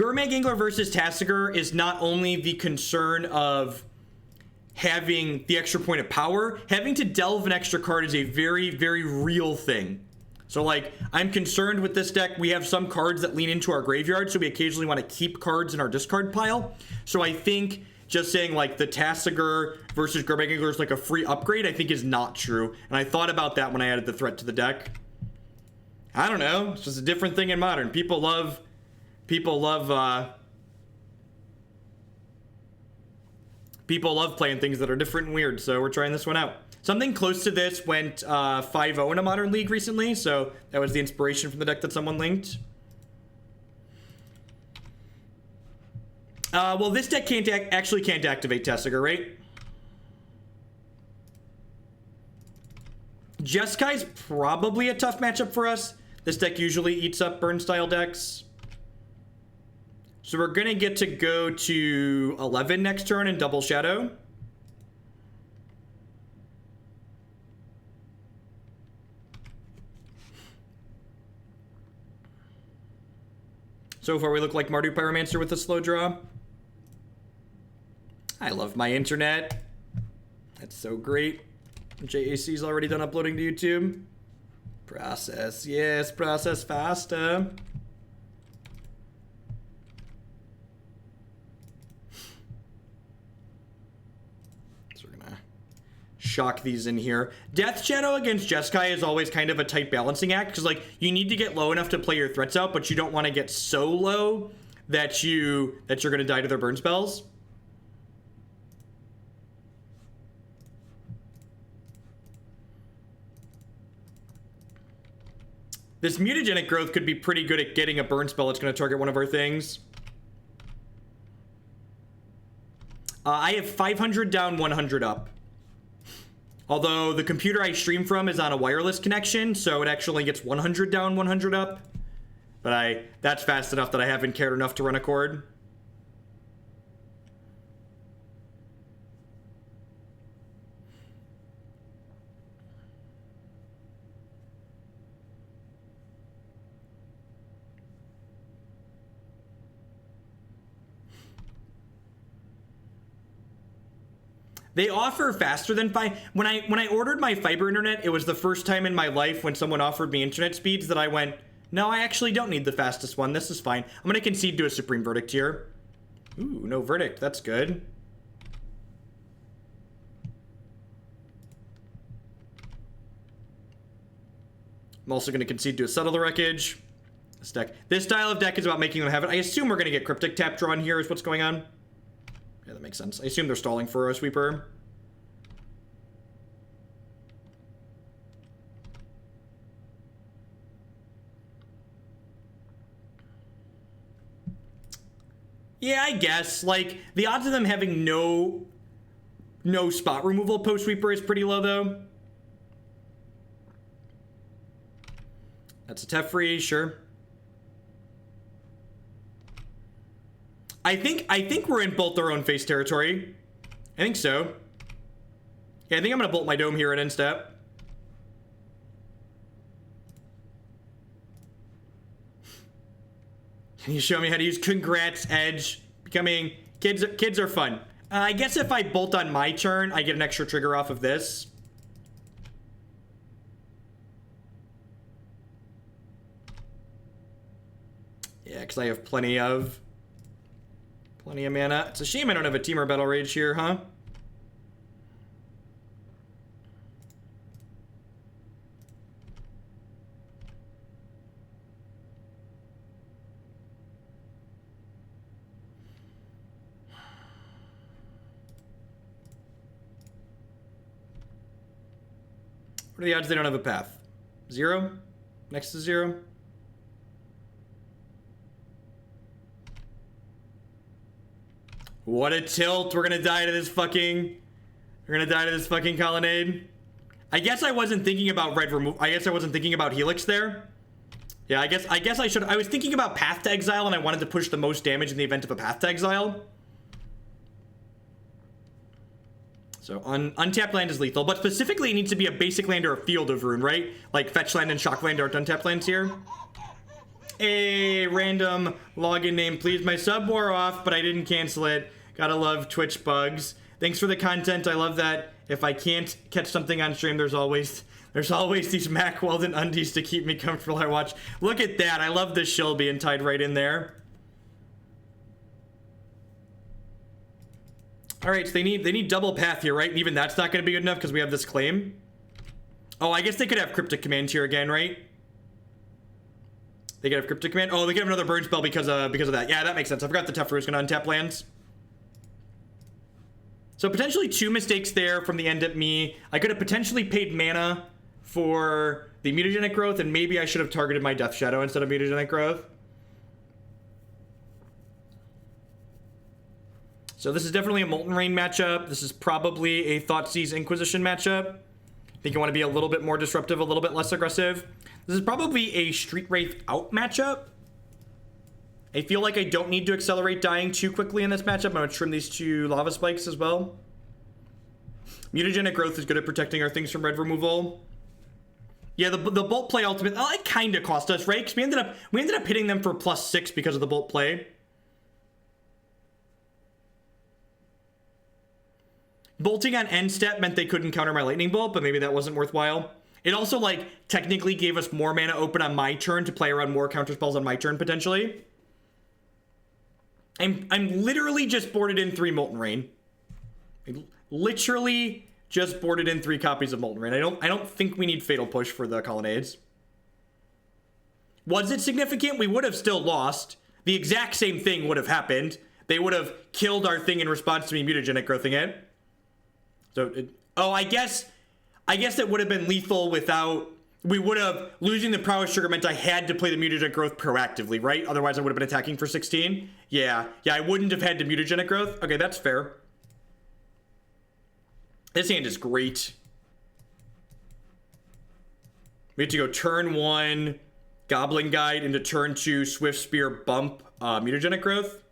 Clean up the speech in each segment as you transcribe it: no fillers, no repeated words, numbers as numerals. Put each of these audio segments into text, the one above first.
Gurmag versus Tasigur is not only the concern of having the extra point of power, having to delve an extra card is a very, very real thing. So, like, I'm concerned with this deck. We have some cards that lean into our graveyard, so we occasionally want to keep cards in our discard pile. So I think just saying, like, the Tasigur versus Gurmag is like a free upgrade, I think is not true. And I thought about that when I added the threat to the deck. I don't know. It's just a different thing in Modern. People love playing things that are different and weird, so we're trying this one out. Something close to this went 5-0 in a Modern League recently, so that was the inspiration from the deck that someone linked. Well, this deck actually can't activate Tasigur, right? Jeskai's probably a tough matchup for us. This deck usually eats up burn-style decks. So we're going to get to go to 11 next turn and double Shadow. So far, we look like Mardu Pyromancer with a slow draw. I love my internet. That's so great. JAC's already done uploading to YouTube. Process. Yes, process faster. So we're gonna shock these in here. Death Shadow against Jeskai is always kind of a tight balancing act, because, like, you need to get low enough to play your threats out, but you don't want to get so low that you're gonna die to their burn spells. This Mutagenic Growth could be pretty good at getting a burn spell that's going to target one of our things. I have 500 down, 100 up. Although the computer I stream from is on a wireless connection, so it actually gets 100 down, 100 up. But that's fast enough that I haven't cared enough to run a cord. They offer faster than when I ordered my fiber internet, it was the first time in my life when someone offered me internet speeds that I went, no, I actually don't need the fastest one. This is fine. I'm going to concede to a Supreme Verdict here. Ooh, no verdict. That's good. I'm also going to concede to a Settle the Wreckage. This style of deck is about making them have it. I assume we're going to get Cryptic Tap drawn here is what's going on. Yeah, that makes sense. I assume they're stalling for a sweeper. Yeah, I guess. Like, the odds of them having no spot removal post sweeper is pretty low, though. That's a Teferi, sure. I think we're in bolt their own face territory. I think so. Yeah, I think I'm gonna bolt my dome here at end step. Can you show me how to use Congrats Edge? Becoming kids are fun. I guess if I bolt on my turn, I get an extra trigger off of this. Yeah, because I have plenty of mana. It's a shame I don't have a Temur Battle Rage here, huh? What are the odds they don't have a path? 0? Next to 0? What a tilt. We're gonna die to this fucking colonnade. I guess I wasn't thinking about red remove. I guess I wasn't thinking about Helix there. Yeah, I guess I should. I was thinking about Path to Exile, and I wanted to push the most damage in the event of a Path to Exile. So untapped land is lethal, but specifically it needs to be a basic land or a Field of Ruin, right? Like fetch land and shock land aren't untapped lands here. A random login name, please. My sub wore off, but I didn't cancel it. Gotta love Twitch bugs. Thanks for the content. I love that. If I can't catch something on stream, there's always these Mack Weldon undies to keep me comfortable. I watch. Look at that. I love this shill being tied right in there. All right, so they need double path here, right? And even that's not going to be good enough because we have this claim. Oh, I guess they could have Cryptic Command here again, right? They could have Cryptic Command. Oh, they could have another burn spell because of that. Yeah, that makes sense. I forgot the Teferi is going to untap lands. So potentially 2 mistakes there from the end at me. I could have potentially paid mana for the Mutagenic Growth, and maybe I should have targeted my Death Shadow instead of Mutagenic Growth. So this is definitely a Molten Rain matchup. This is probably a Thoughtseize Inquisition matchup. I think you want to be a little bit more disruptive, a little bit less aggressive. This is probably a Street Wraith out matchup. I feel like I don't need to accelerate dying too quickly in this matchup. I'm going to trim these 2 lava spikes as well. Mutagenic Growth is good at protecting our things from red removal. Yeah, the bolt play ultimate, oh, it kind of cost us, right? Because we ended up hitting them for +6 because of the bolt play. Bolting on end step meant they couldn't counter my lightning bolt, but maybe that wasn't worthwhile. It also, like, technically gave us more mana open on my turn to play around more counter spells on my turn, potentially. I'm literally just boarded in 3 Molten Rain. I literally just boarded in 3 copies of Molten Rain. I don't think we need Fatal Push for the Colonnades. Was it significant? We would have still lost. The exact same thing would have happened. They would have killed our thing in response to me Mutagenic Growthing it. So, I guess it would have been lethal without... We would have... Losing the Prowess Trigger meant I had to play the Mutagenic Growth proactively, right? Otherwise, I would have been attacking for 16. Yeah, I wouldn't have had to Mutagenic Growth. Okay, that's fair. This hand is great. We have to go turn 1, Goblin Guide, into turn 2, Swiftspear, bump, Mutagenic Growth.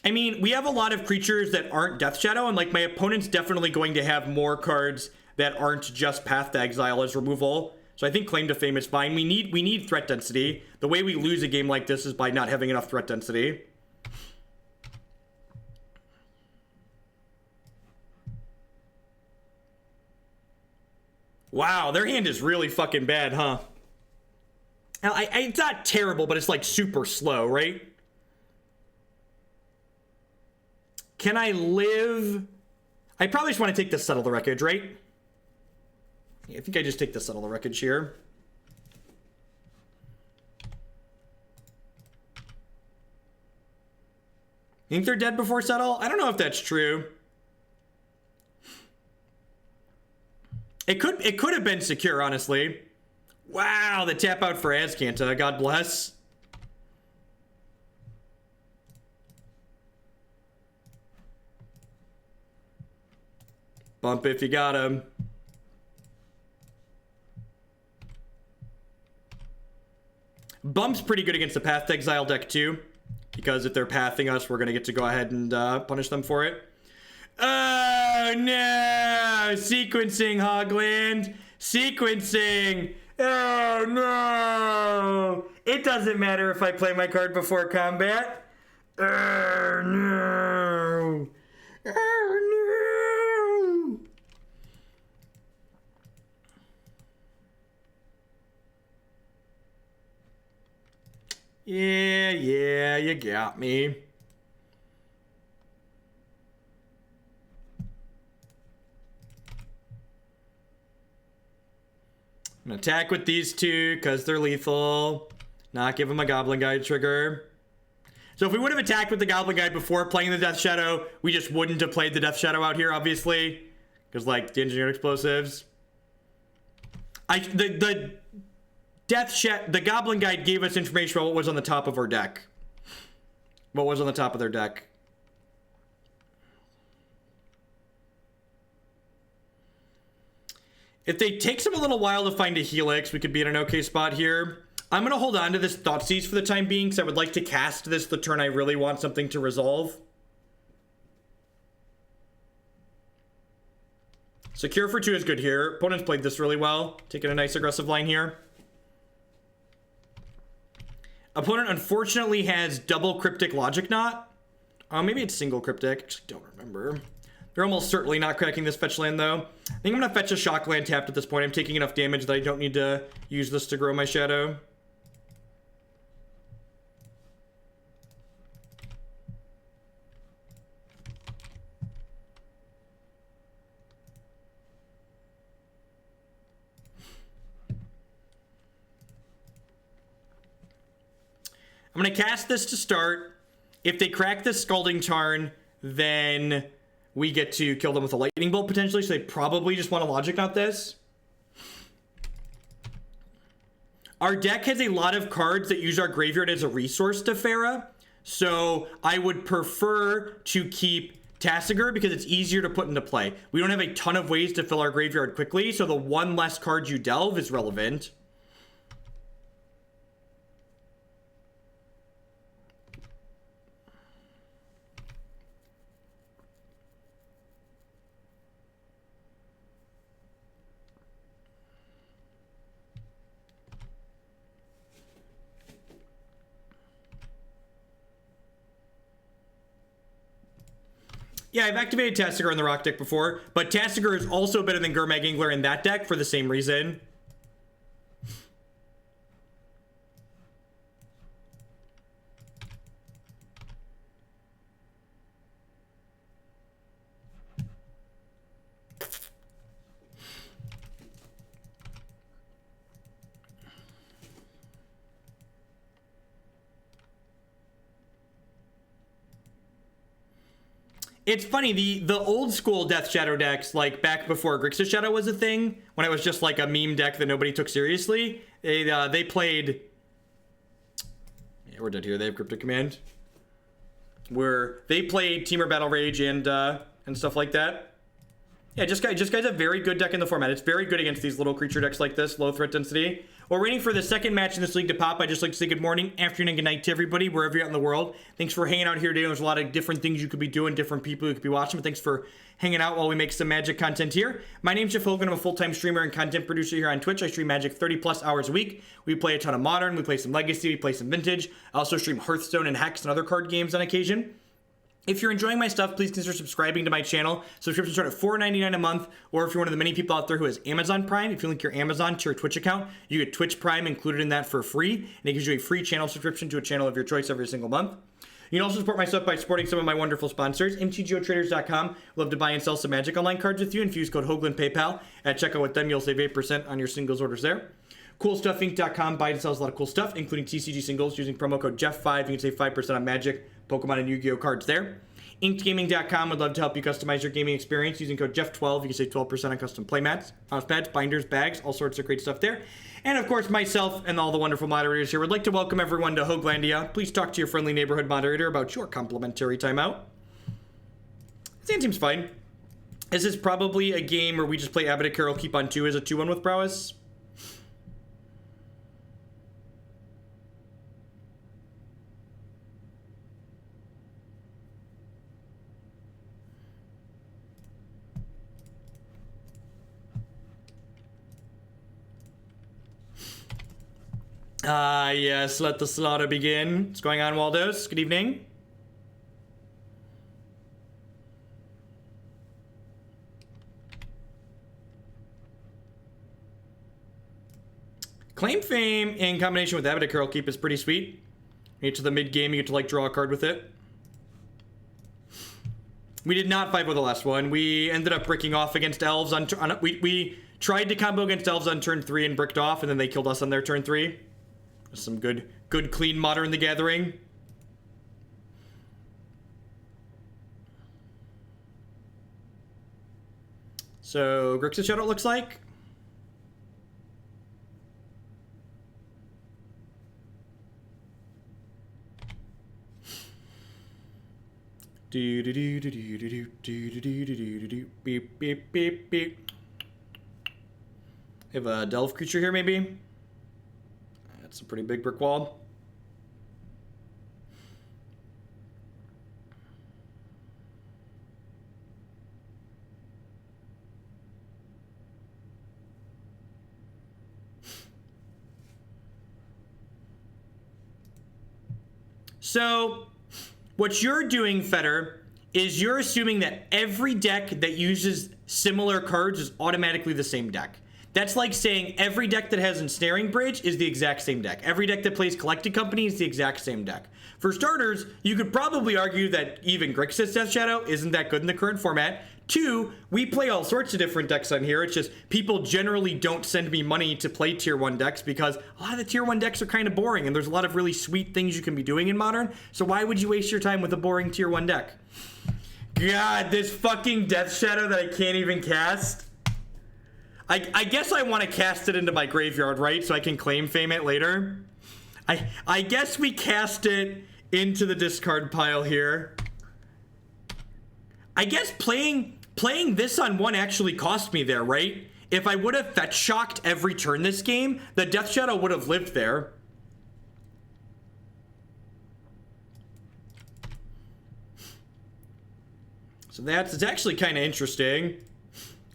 I mean, we have a lot of creatures that aren't Death Shadow, and like my opponent's definitely going to have more cards that aren't just Path to Exile as removal. So I think Claim to Fame is fine. We need threat density. The way we lose a game like this is by not having enough threat density. Wow, their hand is really fucking bad, huh? Now, it's not terrible, but it's like super slow, right? Can I live? I probably just want to take the Settle the Wreckage, right? Yeah, I think I just take the Settle the Wreckage here. Think they're dead before Settle? I don't know if that's true. It could have been secure, honestly. Wow, the tap out for Azcanta. God bless. Bump if you got him. Bump's pretty good against the Path to Exile deck too, because if they're pathing us, we're gonna get to go ahead and punish them for it. Oh no! Sequencing, Hogland! Sequencing! Oh no! It doesn't matter if I play my card before combat. Oh no! Oh no! Yeah, you got me. I'm gonna attack with these 2 because they're lethal. Not give them a Goblin Guide trigger. So if we would have attacked with the Goblin Guide before playing the Death Shadow, we just wouldn't have played the Death Shadow out here, obviously. Because, like, the Engineered Explosives. The Goblin Guide gave us information about what was on the top of our deck. What was on the top of their deck. If they takes them a little while to find a Helix, we could be in an okay spot here. I'm going to hold on to this Thoughtseize for the time being, because I would like to cast this the turn I really want something to resolve. Secure for 2 is good here. Opponent's played this really well. Taking a nice aggressive line here. Opponent unfortunately has double Cryptic Logic Knot. Maybe it's single Cryptic. Actually, don't remember. They're almost certainly not cracking this fetch land, though. I think I'm going to fetch a Shock Land tapped at this point. I'm taking enough damage that I don't need to use this to grow my shadow. I'm going to cast this to start. If they crack this Scalding Tarn, then we get to kill them with a Lightning Bolt potentially, so they probably just want to Logic Knot this. Our deck has a lot of cards that use our graveyard as a resource to Farah, so I would prefer to keep Tasigur because it's easier to put into play. We don't have a ton of ways to fill our graveyard quickly, so the one less card you delve is relevant. Yeah, I've activated Tasigur in the Rock deck before, but Tasigur is also better than Gurmag Angler in that deck for the same reason. It's funny, the old school Death Shadow decks, like back before Grixis Shadow was a thing, when it was just like a meme deck that nobody took seriously, they played... Yeah, we're dead here. They have Cryptic Command. Where they played Temur Battle Rage and stuff like that. Yeah, just guys a very good deck in the format. It's very good against these little creature decks like this, low threat density. We're waiting for the second match in this league to pop. I'd just like to say good morning, afternoon, and good night to everybody, wherever you're at in the world. Thanks for hanging out here today. There's a lot of different things you could be doing, different people you could be watching, but thanks for hanging out while we make some Magic content here. My name's Jeff Hogan. I'm a full-time streamer and content producer here on Twitch. I stream Magic 30-plus hours a week. We play a ton of Modern, we play some Legacy, we play some Vintage. I also stream Hearthstone and Hex and other card games on occasion. If you're enjoying my stuff, please consider subscribing to my channel. Subscriptions start at $4.99 a month, or if you're one of the many people out there who has Amazon Prime, if you link your Amazon to your Twitch account, you get Twitch Prime included in that for free, and it gives you a free channel subscription to a channel of your choice every single month. You can also support my stuff by supporting some of my wonderful sponsors. MTGOtraders.com. Love to buy and sell some Magic Online cards with you, and if you use code Hoagland PayPal at checkout with them, you'll save 8% on your singles orders there. CoolStuffInc.com buys and sells a lot of cool stuff, including TCG singles. Using promo code Jeff5, you can save 5% on Magic, Pokemon, and Yu-Gi-Oh cards there. InkedGaming.com would love to help you customize your gaming experience. Using code Jeff12, you can save 12% on custom playmats, mouse pads, binders, bags, all sorts of great stuff there. And of course, myself and all the wonderful moderators here would like to welcome everyone to Hoaglandia. Please talk to your friendly neighborhood moderator about your complimentary timeout. This hand seems fine. This is probably a game where we just play Abbot, Keral, keep on 2 as a 2-1 with prowess. Yes, let the slaughter begin. What's going on, Waldos? Good evening. Claim Fame in combination with Abbot Keral Keep is pretty sweet. You get to the mid game, you get to like draw a card with it. We did not fight with the last one. We ended up bricking off against elves on we tried to combo against elves on turn 3 and bricked off, and then they killed us on their turn 3. Some good clean Modern the Gathering. So Grixis Shadow, it looks like. Beep beep beep beep. Have a delve creature here, maybe. That's a pretty big brick wall. So what you're doing, Feder, is you're assuming that every deck that uses similar cards is automatically the same deck. That's like saying every deck that has Ensnaring Bridge is the exact same deck. Every deck that plays Collected Company is the exact same deck. For starters, you could probably argue that even Grixis Death Shadow isn't that good in the current format. 2, we play all sorts of different decks on here. It's just people generally don't send me money to play tier 1 decks because a lot of the tier 1 decks are kind of boring and there's a lot of really sweet things you can be doing in Modern. So why would you waste your time with a boring tier 1 deck? God, this fucking Death Shadow that I can't even cast. I guess I want to cast it into my graveyard, right? So I can claim fame it later. I guess we cast it into the discard pile here. I guess playing this on 1 actually cost me there, right? If I would have fetch shocked every turn this game, the Death Shadow would have lived there. So it's actually kind of interesting.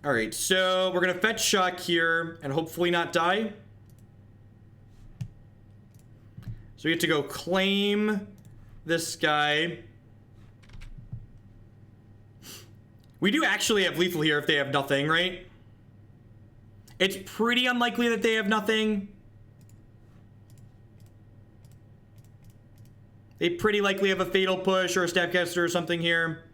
All right, so we're gonna fetch shock here and hopefully not die. So we have to go claim this guy. We do actually have lethal here if they have nothing, right? It's pretty unlikely that they have nothing. They pretty likely have a Fatal Push or a Staffcaster or something here.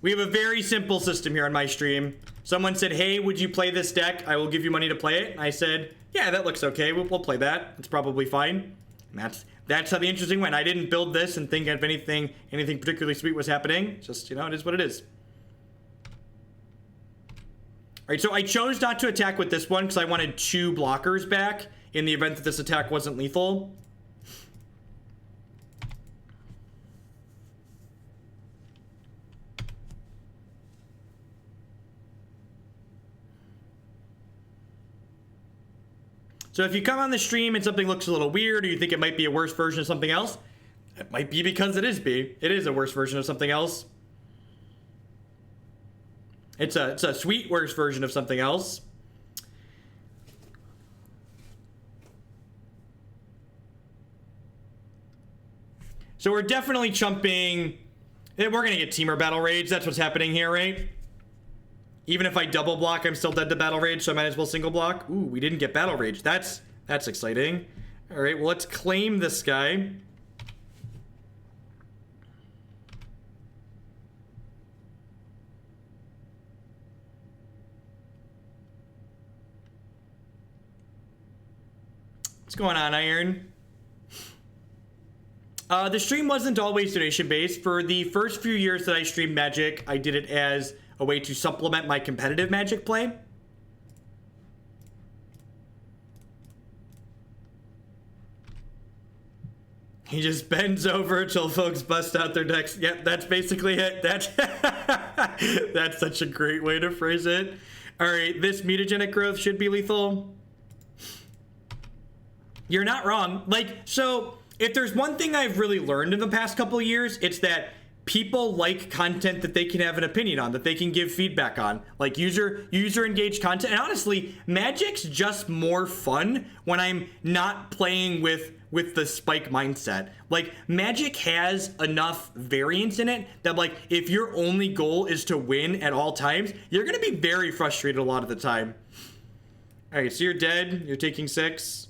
We have a very simple system here on my stream. Someone said, hey, would you play this deck? I will give you money to play it. And I said, yeah, that looks okay. We'll play that. It's probably fine. And that's how the interesting went. I didn't build this and think of anything particularly sweet was happening. Just, you know, it is what it is. All right, so I chose not to attack with this one because I wanted 2 blockers back in the event that this attack wasn't lethal. So if you come on the stream and something looks a little weird or you think it might be a worse version of something else, it might be because it is a worse version of something else. It's a sweet worse version of something else. So we're definitely chumping. We're gonna get Teamer Battle Rage. That's what's happening here, right? Even if I double block, I'm still dead to Battle Rage, so I might as well single block. Ooh, we didn't get Battle Rage. That's exciting. All right, well, let's claim this guy. What's going on, Iron? The stream wasn't always donation-based. For the first few years that I streamed Magic, I did it as a way to supplement my competitive Magic play. He just bends over till folks bust out their decks. Yep, that's basically it. That's such a great way to phrase it. All right, this Mutagenic Growth should be lethal. You're not wrong. Like, so if there's one thing I've really learned in the past couple of years, it's that people like content that they can have an opinion on, that they can give feedback on, like user engaged content. And honestly, Magic's just more fun when I'm not playing with the spike mindset. Like, Magic has enough variance in it that, like, if your only goal is to win at all times, you're gonna be very frustrated a lot of the time. All right, so you're dead. You're taking 6.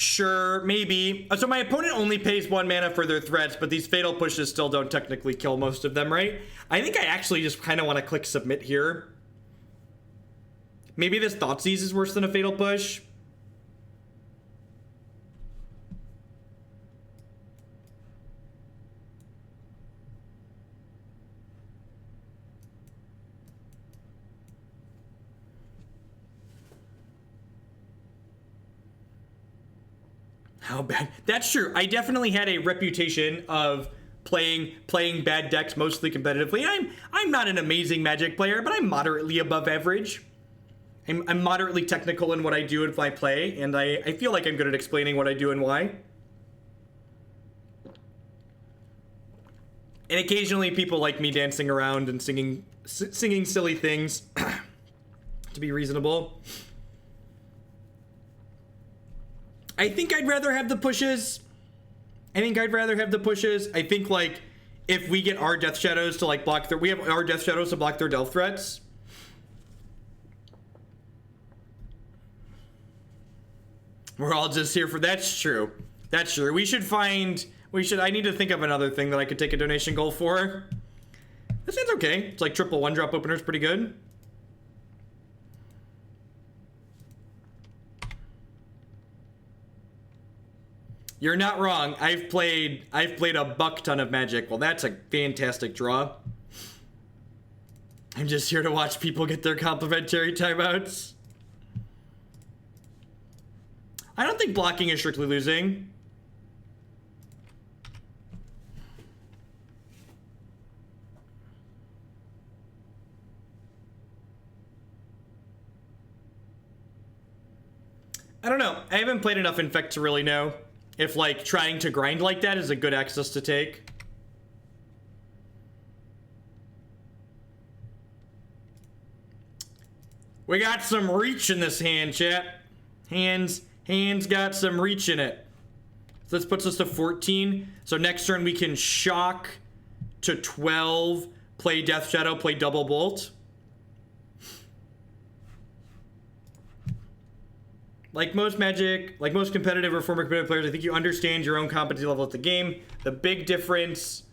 Sure, maybe. So my opponent only pays 1 mana for their threats, but these fatal pushes still don't technically kill most of them, right? I think I actually just kind of want to click submit here. Maybe this Thoughtseize is worse than a fatal push. How bad? That's true. I definitely had a reputation of playing bad decks mostly competitively. I'm not an amazing Magic player, but I'm moderately above average. I'm moderately technical in what I do if I play, and I feel like I'm good at explaining what I do and why. And occasionally people like me dancing around and singing silly things to be reasonable. I think I'd rather have the pushes. I think like if we get our Death Shadows to like block we have our Death Shadows to block their Delve threats. We're all just here for, that's true. That's true. I need to think of another thing that I could take a donation goal for. This seems okay. It's like triple 1-drop opener's pretty good. You're not wrong. I've played a buck ton of Magic. Well, that's a fantastic draw. I'm just here to watch people get their complimentary timeouts. I don't think blocking is strictly losing. I don't know. I haven't played enough Infect to really know if like trying to grind like that is a good access to take. We got some reach in this hand, chat. Hands got some reach in it. So this puts us to 14. So next turn we can shock to 12, play Death Shadow, play Double Bolt. Like most Magic, like most competitive or former competitive players, I think you understand your own competency level at the game. The big difference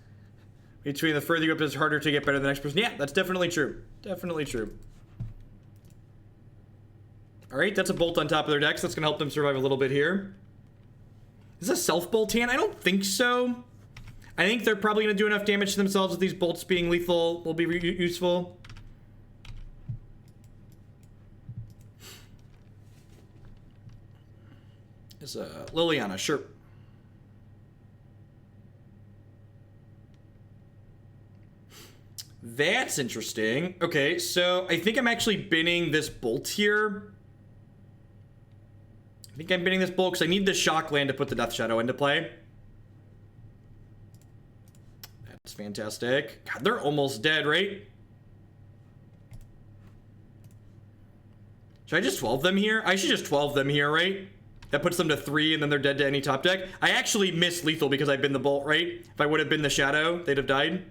between the further you go up, it's harder to get better than the next person. Yeah, that's definitely true. Definitely true. All right, that's a bolt on top of their decks. That's going to help them survive a little bit here. Is this a self-bolt hand? I don't think so. I think they're probably going to do enough damage to themselves with these bolts being lethal will be useful. Is Liliana, sure. That's interesting. Okay, so I think I'm actually binning this bolt here. I think I'm binning this bolt because I need the shock land to put the Death Shadow into play. That's fantastic. God, they're almost dead, right? Should I just 12 them here? I should just 12 them here, right? That puts them to 3 and then they're dead to any top deck. I actually missed lethal because I binned the bolt, right? If I would have been the shadow, they'd have died.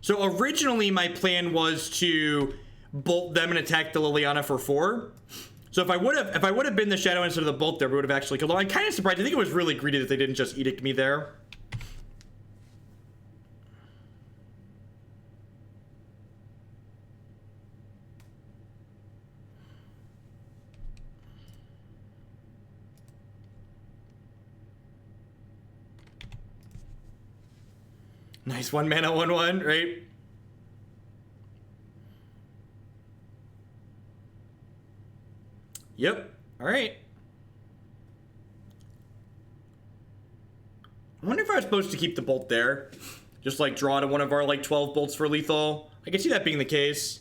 So originally my plan was to bolt them and attack the Liliana for 4. So if I would have been the shadow instead of the bolt there, we would have actually killed them. I'm kind of surprised. I think it was really greedy that they didn't just edict me there. Nice 1 mana 1/1, right? Yep. All right. I wonder if I was supposed to keep the bolt there. Just like draw to one of our like 12 bolts for lethal. I can see that being the case.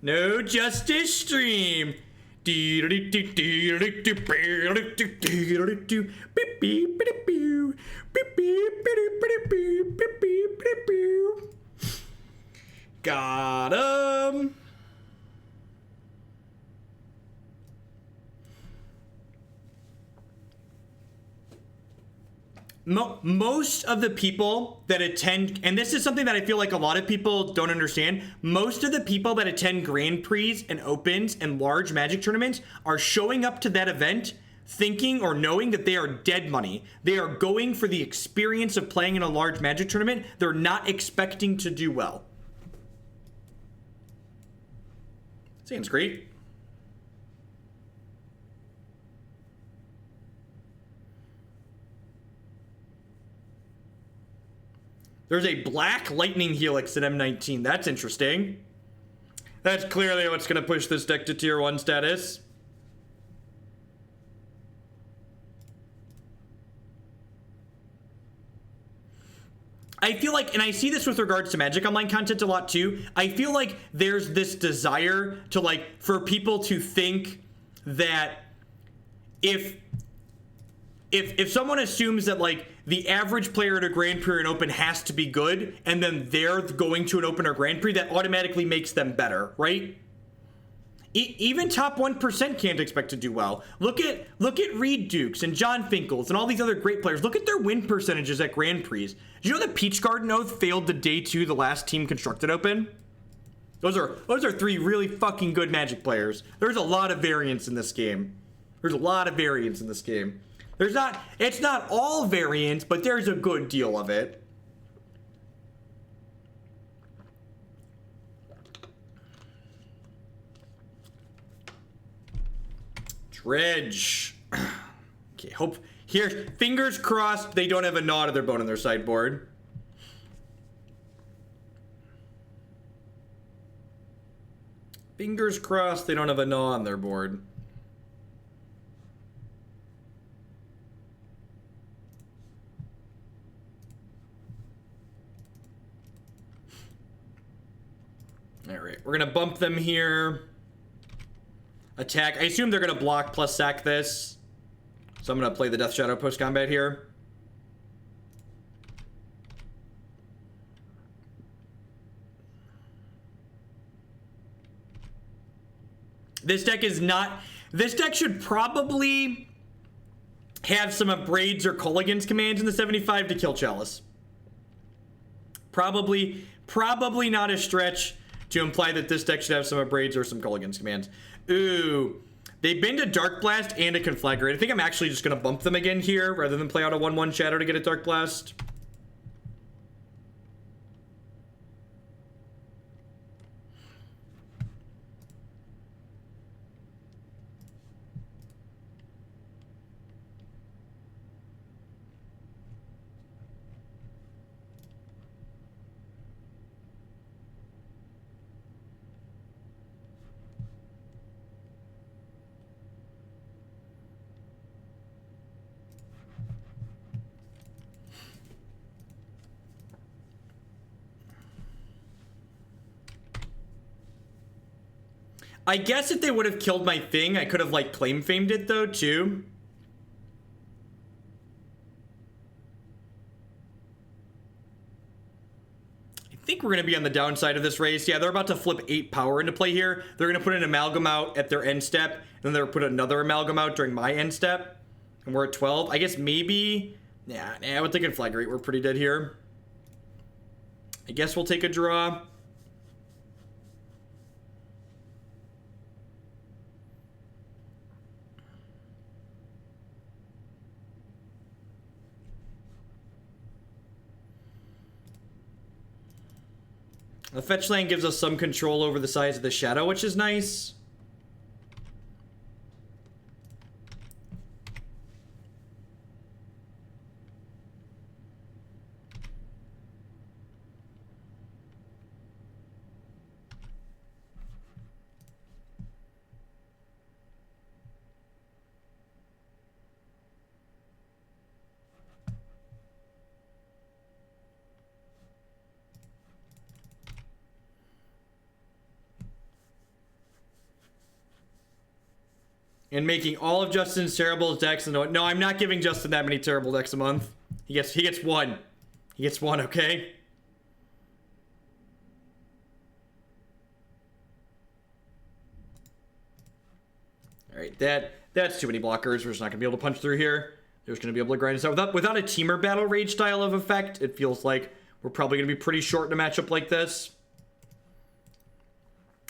No justice stream. Got him. Most of the people that attend, and this is something that I feel like a lot of people don't understand, most of the people that attend Grand Prix and Opens and large Magic tournaments are showing up to that event thinking or knowing that they are dead money. They are going for the experience of playing in a large Magic tournament. They're not expecting to do well. Seems great. There's a black lightning helix at M19. That's interesting. That's clearly what's going to push this deck to tier 1 status. I feel like, and I see this with regards to Magic Online content a lot too, I feel like there's this desire to like, for people to think that if someone assumes that like the average player at a Grand Prix or an Open has to be good, and then they're going to an Open or Grand Prix, that automatically makes them better, right? Even top 1% can't expect to do well. Look at Reed Dukes and John Finkles and all these other great players. Look at their win percentages at Grand Prix. Did you know that Peach Garden Oath failed the day 2, the last team constructed Open? Those are 3 really fucking good Magic players. There's a lot of variance in this game. There's a lot of variance in this game. It's not all variance, but there's a good deal of it. Dredge. Okay, hope here. Fingers crossed they don't have a Gnaw to their bone on their sideboard. Fingers crossed they don't have a Gnaw on their board. All right, we're gonna bump them here. Attack. I assume they're gonna block plus sack this. So I'm gonna play the Death Shadow post combat here. This deck is not. This deck should probably have some Abrades or Culligan's commands in the 75 to kill Chalice. Probably not a stretch to imply that this deck should have some Abrades or some Culligan's commands. Ooh, they've been to Dark Blast and a Conflagrate. I think I'm actually just gonna bump them again here rather than play out a 1/1 Shadow to get a Dark Blast. I guess if they would have killed my thing, I could have, like, claim famed it, though, too. I think we're going to be on the downside of this race. Yeah, they're about to flip 8 power into play here. They're going to put an Amalgam out at their end step, and then they'll put another Amalgam out during my end step. And we're at 12. I guess maybe... Yeah, with the Conflagrate, we're pretty dead here. I guess we'll take a draw. The fetch land gives us some control over the size of the shadow, which is nice. And making all of Justin's terrible decks. No, I'm not giving Justin that many terrible decks a month. He gets one. He gets one, okay? All right, that's too many blockers. We're just not gonna be able to punch through here. They're just gonna be able to grind us out without a Teamer Battle Rage style of effect. It feels like we're probably gonna be pretty short in a matchup like this.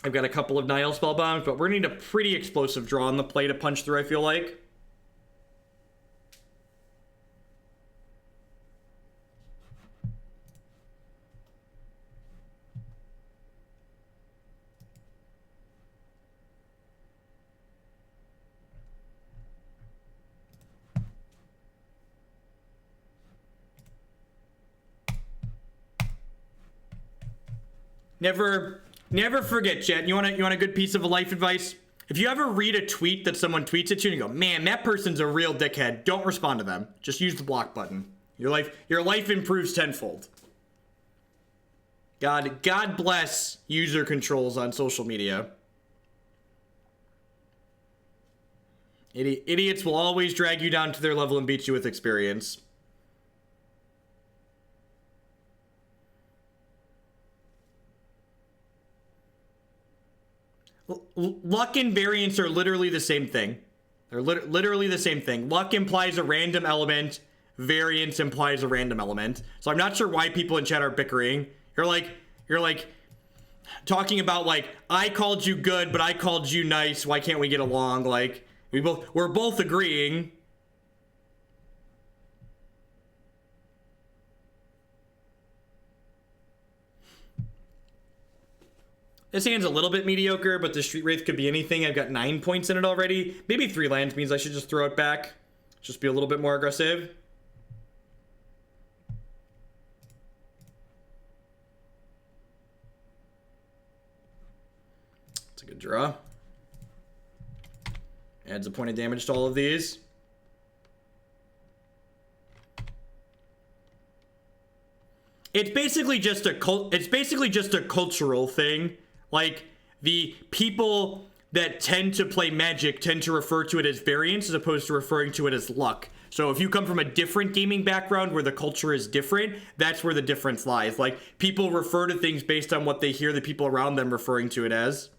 I've got a couple of Nihil Spellbombs, but we're gonna need a pretty explosive draw on the play to punch through, I feel like. Never forget, chat. You want a good piece of life advice? If you ever read a tweet that someone tweets at you and you go, man, that person's a real dickhead, don't respond to them. Just use the block button. Your life improves tenfold. God bless user controls on social media. Idiots will always drag you down to their level and beat you with experience. Luck and variance are literally the same thing. They're literally the same thing. Luck implies a random element. Variance implies a random element. So I'm not sure why people in chat are bickering. You're like talking about like, I called you good, but I called you nice. Why can't we get along? Like, we're both agreeing. This hand's a little bit mediocre, but the Street Wraith could be anything. I've got 9 points in it already. Maybe 3 lands means I should just throw it back. Just be a little bit more aggressive. It's a good draw. Adds a point of damage to all of these. It's basically just a cultural thing. Like, the people that tend to play Magic tend to refer to it as variance as opposed to referring to it as luck. So if you come from a different gaming background where the culture is different, that's where the difference lies. Like, people refer to things based on what they hear the people around them referring to it as.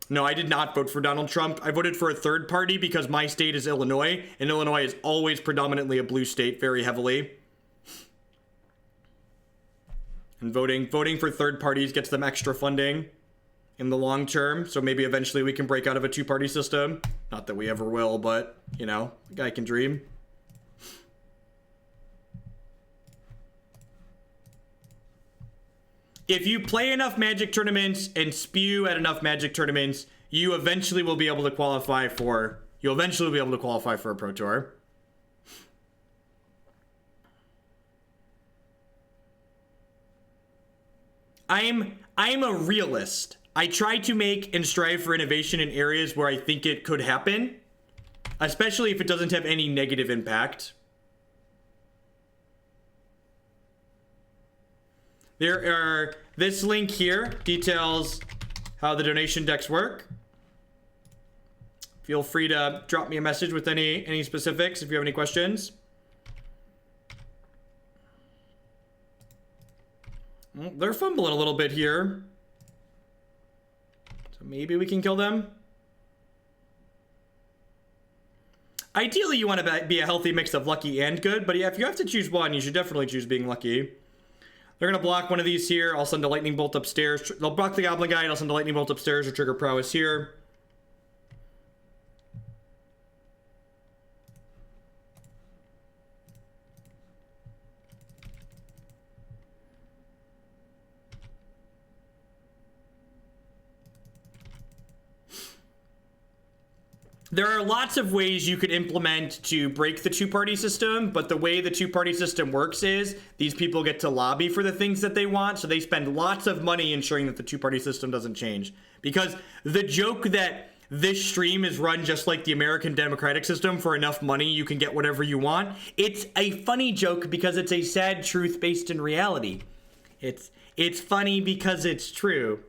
No, I did not vote for Donald Trump. I voted for a third party because my state is Illinois, and Illinois is always predominantly a blue state very heavily. And voting for third parties gets them extra funding in the long term. So maybe eventually we can break out of a two-party system. Not that we ever will, but, you know, a guy can dream. If you play enough Magic tournaments and spew at enough Magic tournaments, you eventually will be able to qualify for a Pro Tour. I'm a realist. I try to make and strive for innovation in areas where I think it could happen, especially if it doesn't have any negative impact. This link here details how the donation decks work. Feel free to drop me a message with any specifics if you have any questions. Well, they're fumbling a little bit here. So maybe we can kill them. Ideally, you want to be a healthy mix of lucky and good, but yeah, if you have to choose one, you should definitely choose being lucky. They're going to block one of these here. I'll send a lightning bolt upstairs. They'll block the Goblin Guide. I'll send a lightning bolt upstairs or trigger prowess here. There are lots of ways you could implement to break the two-party system, but the way the two-party system works is these people get to lobby for the things that they want, so they spend lots of money ensuring that the two-party system doesn't change. Because the joke that this stream is run just like the American democratic system, for enough money you can get whatever you want, it's a funny joke because it's a sad truth based in reality. It's funny because it's true.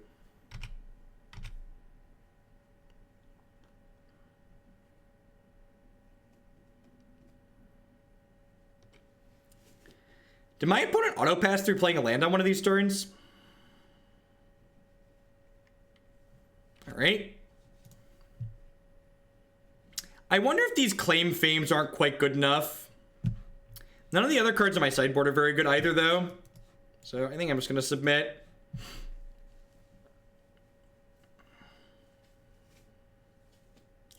Did my opponent auto-pass through playing a land on one of these turns? Alright. I wonder if these Claim Fames aren't quite good enough. None of the other cards on my sideboard are very good either, though. So I think I'm just going to submit.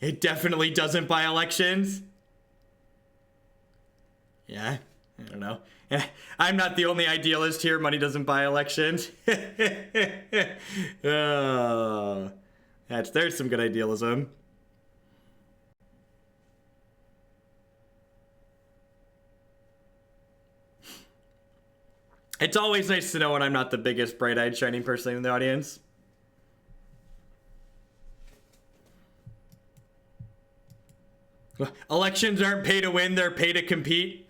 It definitely doesn't buy elections. Yeah, I don't know. I'm not the only idealist here. Money doesn't buy elections. Oh, there's some good idealism. It's always nice to know when I'm not the biggest bright-eyed shining person in the audience. Elections aren't pay to win, they're pay to compete.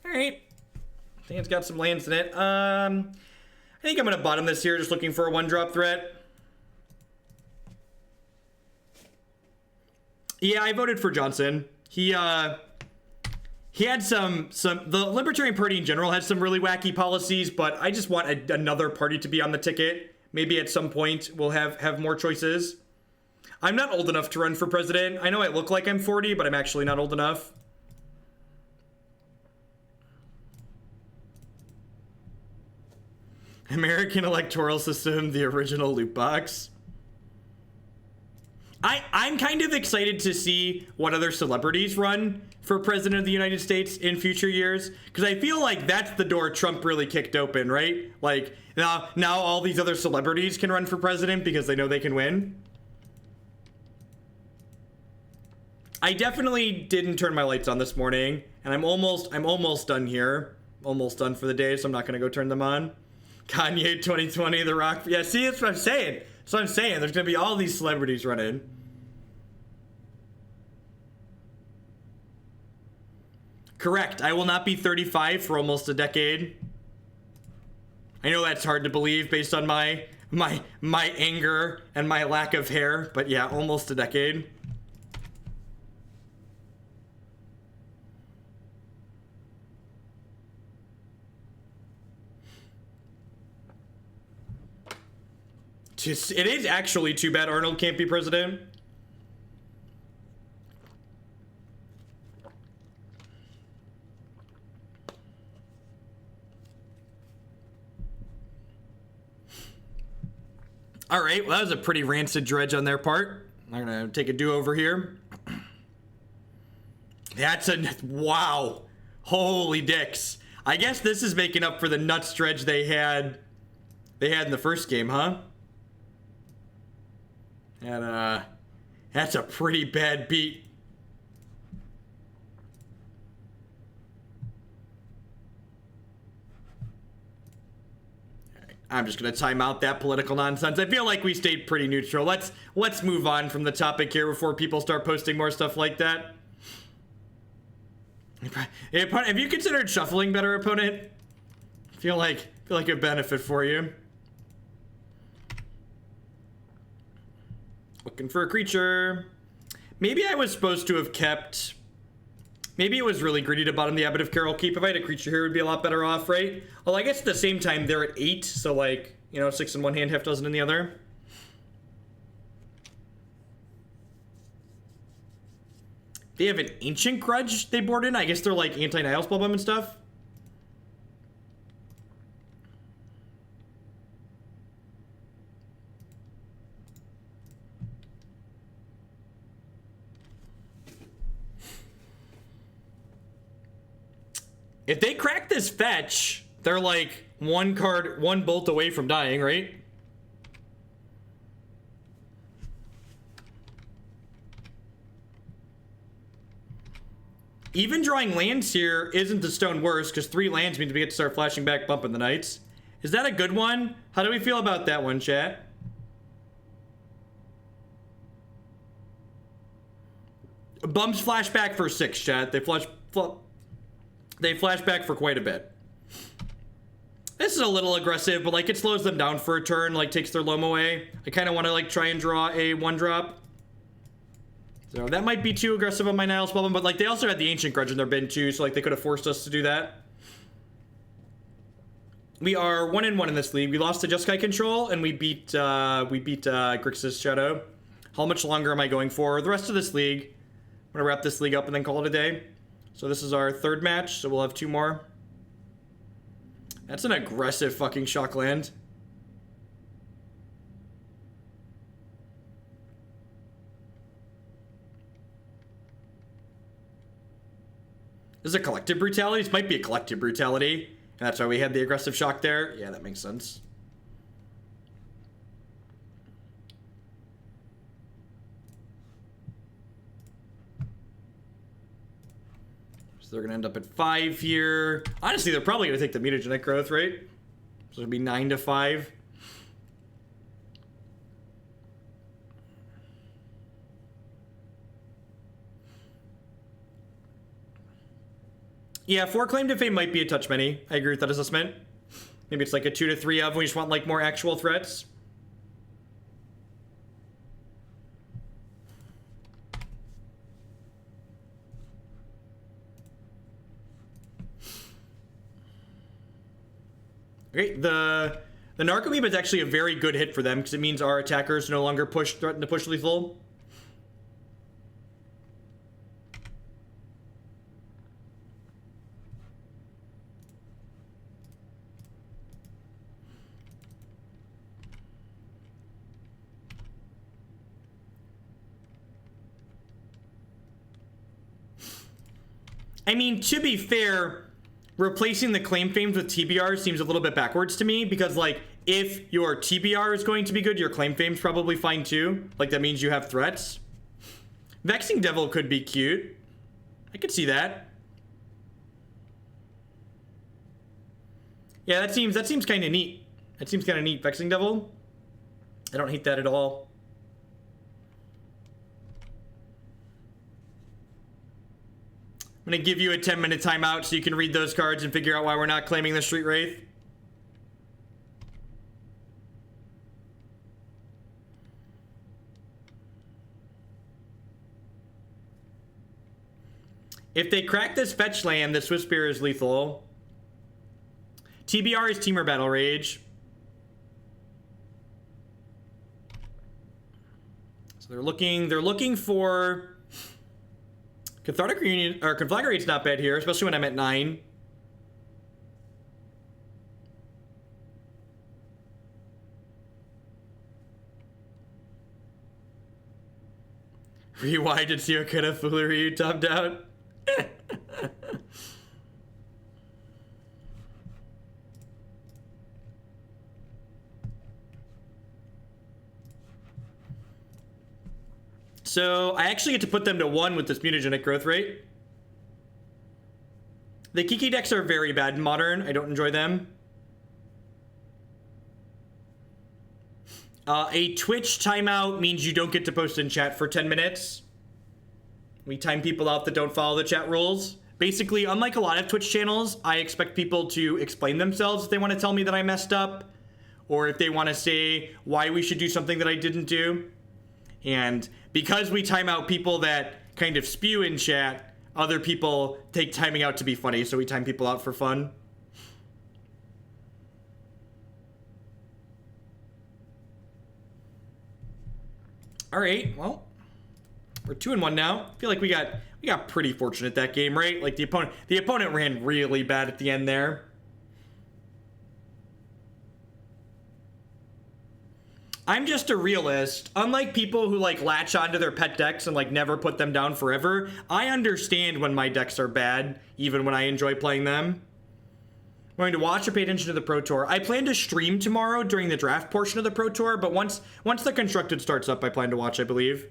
Alright. I think it's got some lands in it. I think I'm gonna bottom this here, just looking for a 1-drop threat. Yeah, I voted for Johnson. He had the Libertarian Party in general has some really wacky policies, but I just want another party to be on the ticket. Maybe at some point we'll have more choices. I'm not old enough to run for president. I know I look like I'm 40, but I'm actually not old enough. American electoral system, the original loot box. I'm kind of excited to see what other celebrities run for president of the United States in future years, because I feel like that's the door Trump really kicked open, right? Like now all these other celebrities can run for president because they know they can win. I definitely didn't turn my lights on this morning, and I'm almost done here. Almost done for the day, so I'm not gonna go turn them on. Kanye 2020, The Rock. Yeah, see, that's what I'm saying. So I'm saying there's gonna be all these celebrities running. Correct. I will not be 35 for almost a decade. I know that's hard to believe based on my anger and my lack of hair, but yeah, almost a decade. It is actually too bad Arnold can't be president. All right, well, that was a pretty rancid dredge on their part. I'm gonna take a do-over here. That's a, wow. Holy dicks. I guess this is making up for the nuts dredge they had in the first game, huh? And that's a pretty bad beat. I'm just gonna time out that political nonsense. I feel like we stayed pretty neutral. Let's move on from the topic here before people start posting more stuff like that. Have you considered shuffling better, opponent? I feel like a benefit for you. Looking for a creature. Maybe I was supposed to have kept... Maybe it was really greedy to bottom the Abbot of Keral Keep. If I had a creature here, it would be a lot better off, right? Well, I guess at the same time, they're at 8, so like, you know, 6 in one hand, half dozen in the other. They have an Ancient Grudge they board in. I guess they're like anti-Nihil Spellbomb and stuff. If they crack this fetch, they're like one bolt away from dying, right? Even drawing lands here isn't the stone worse, because 3 lands means we get to start flashing back, bumping the knights. Is that a good one? How do we feel about that one, chat? Bumps flash back for 6, chat. They flash back for quite a bit. This is a little aggressive, but like it slows them down for a turn, like takes their loam away. I kind of want to like try and draw a 1-drop. So that might be too aggressive on my Nihil Spellbomb, but like they also had the Ancient Grudge in their bin too, so like they could have forced us to do that. We are 1-1 in this league. We lost to Jeskai Control, and we beat Grixis Shadow. How much longer am I going for? The rest of this league, I'm gonna wrap this league up and then call it a day. So this is our 3rd match, so we'll have 2 more. That's an aggressive fucking shock land. This is a collective brutality? This might be a collective brutality. And that's why we had the aggressive shock there. Yeah, that makes sense. they're gonna end up at 5 here. Honestly, they're probably gonna take the Mutagenic Growth, right? So it'd be 9 to 5. Yeah, 4 Claim to Fame might be a touch many. I agree with that assessment. Maybe it's like a 2 to 3 of. We just want like more actual threats. Okay, the Narcomoeba is actually a very good hit for them because it means our attackers no longer threaten to push lethal. I mean, to be fair, replacing the claim fames with TBR seems a little bit backwards to me because, like, if your TBR is going to be good, your claim fame's probably fine too. Like, that means you have threats. Vexing Devil could be cute. I could see that. Yeah, that seems kind of neat. That seems kind of neat, Vexing Devil. I don't hate that at all. I'm going to give you a 10-minute timeout so you can read those cards and figure out why we're not claiming the Street Wraith. If they crack this fetch land, the Swiftspear is lethal. TBR is Temur Battle Rage. So they're looking for... Cathartic Reunion, or Conflagrate's not bad here, especially when I'm at 9. Rewind and see what kind of foolery you topped out. So I actually get to put them to 1 with this Mutagenic Growth rate. The Kiki decks are very bad in Modern. I don't enjoy them. A Twitch timeout means you don't get to post in chat for 10 minutes. We time people out that don't follow the chat rules. Basically, unlike a lot of Twitch channels, I expect people to explain themselves if they want to tell me that I messed up, or if they want to say why we should do something that I didn't do. And because we time out people that kind of spew in chat, other people take timing out to be funny, so we time people out for fun. All right, well, we're 2-1 now. I feel like we got pretty fortunate that game, right? Like the opponent ran really bad at the end there. I'm just a realist. Unlike people who like latch onto their pet decks and like never put them down forever, I understand when my decks are bad, even when I enjoy playing them. I'm going to watch or pay attention to the Pro Tour. I plan to stream tomorrow during the draft portion of the Pro Tour, but once the Constructed starts up, I plan to watch, I believe.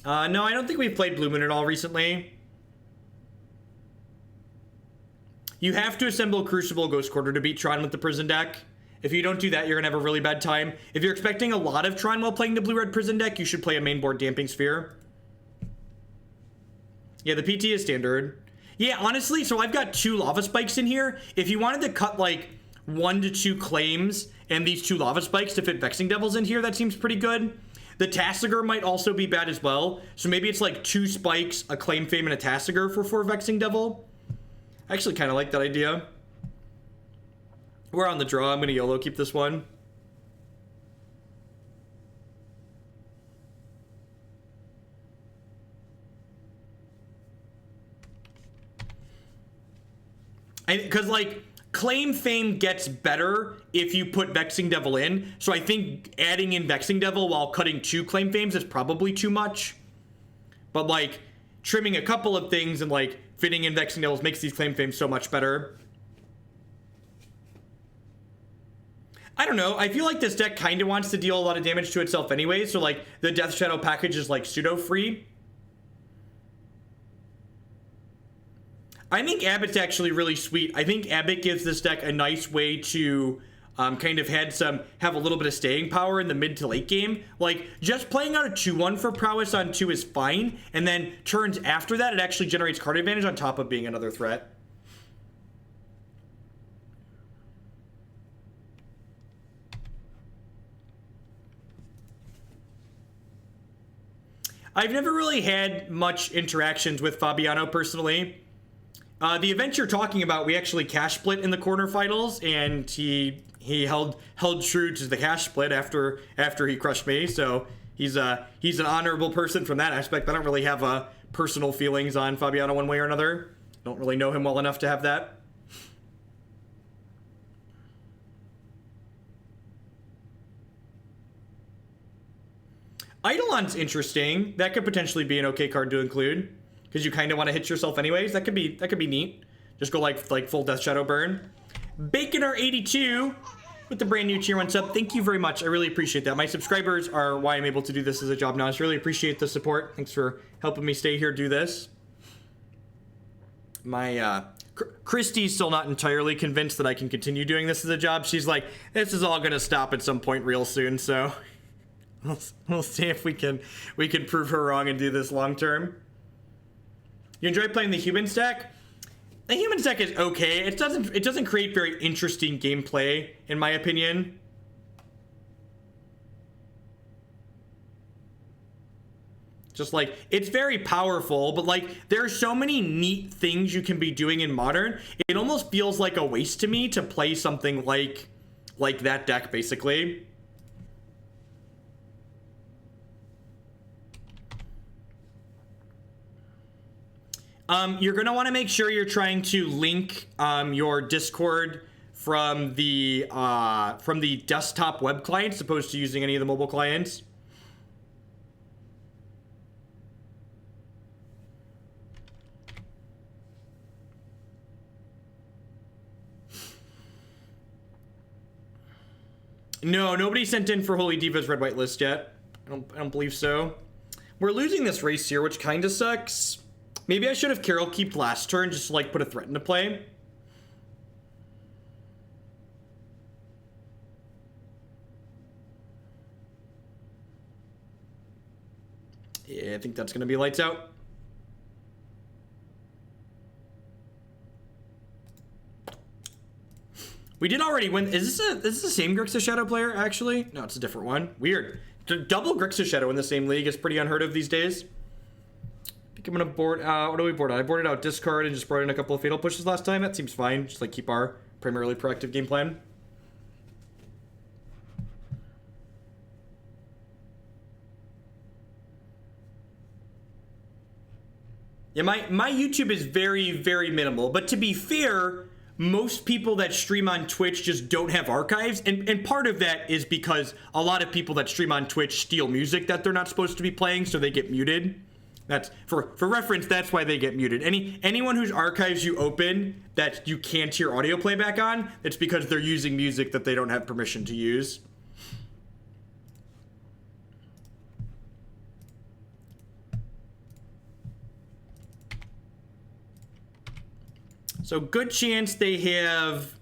No, I don't think we've played Blue Moon at all recently. You have to assemble Crucible Ghost Quarter to beat Tron with the Prison deck. If you don't do that, you're going to have a really bad time. If you're expecting a lot of Tron while playing the Blue-Red Prison deck, you should play a mainboard Damping Sphere. Yeah, the PT is standard. Yeah, honestly, so I've got 2 Lava Spikes in here. If you wanted to cut like 1 to 2 claims and these 2 Lava Spikes to fit Vexing Devils in here, that seems pretty good. The Tasigur might also be bad as well. So maybe it's like 2 Spikes, a Claim Fame, and a Tasigur for 4 Vexing Devil. I actually kind of like that idea. We're on the draw. I'm going to YOLO keep this one. Because, like, Claim Fame gets better if you put Vexing Devil in. So I think adding in Vexing Devil while cutting 2 Claim Fames is probably too much. But, like, trimming a couple of things and, like, fitting in Vexing Devils makes these Claim Fames so much better. I don't know. I feel like this deck kind of wants to deal a lot of damage to itself anyway. So like the Death Shadow package is like pseudo free. I think Abbot's actually really sweet. I think Abbot gives this deck a nice way to kind of have a little bit of staying power in the mid to late game. Like just playing out a 2/1 for prowess on 2 is fine. And then turns after that, it actually generates card advantage on top of being another threat. I've never really had much interactions with Fabiano personally. The event you're talking about, we actually cash split in the quarterfinals, and he held true to the cash split after he crushed me. So he's an honorable person from that aspect. I don't really have personal feelings on Fabiano one way or another. Don't really know him well enough to have that. Eidolon's interesting. That could potentially be an okay card to include because you kind of want to hit yourself anyways. That could be neat. Just go like full Death Shadow burn. Baconer82 with the brand new tier 1 sub. Thank you very much. I really appreciate that. My subscribers are why I'm able to do this as a job now. I just really appreciate the support. Thanks for helping me stay here do this. My Christy's still not entirely convinced that I can continue doing this as a job. She's like, this is all gonna stop at some point real soon. So we'll see if we can prove her wrong and do this long term. You enjoy playing the human stack? The human stack is okay. It doesn't create very interesting gameplay, in my opinion. Just like, it's very powerful, but like, there are so many neat things you can be doing in Modern. It almost feels like a waste to me to play something like that deck, basically. You're going to want to make sure you're trying to link your Discord from the desktop web client as opposed to using any of the mobile clients. No, nobody sent in for Holy Diva's red-white list yet. I don't believe so. We're losing this race here, which kind of sucks. Maybe I should have Keral kept last turn just to like put a threat into play. Yeah, I think that's gonna be lights out. We did already win. Is this the same Grixis Shadow player actually? No, it's a different one. Weird. Double Grixis Shadow in the same league is pretty unheard of these days. I'm gonna board out. What do we board out? I boarded out discard and just brought in a couple of fatal pushes last time. That seems fine. Just like keep our primarily proactive game plan. Yeah, my YouTube is very, very minimal. But to be fair, most people that stream on Twitch just don't have archives. And part of that is because a lot of people that stream on Twitch steal music that they're not supposed to be playing, so they get muted. That's for reference, that's why they get muted. Anyone whose archives you open that you can't hear audio playback on, it's because they're using music that they don't have permission to use. So good chance they have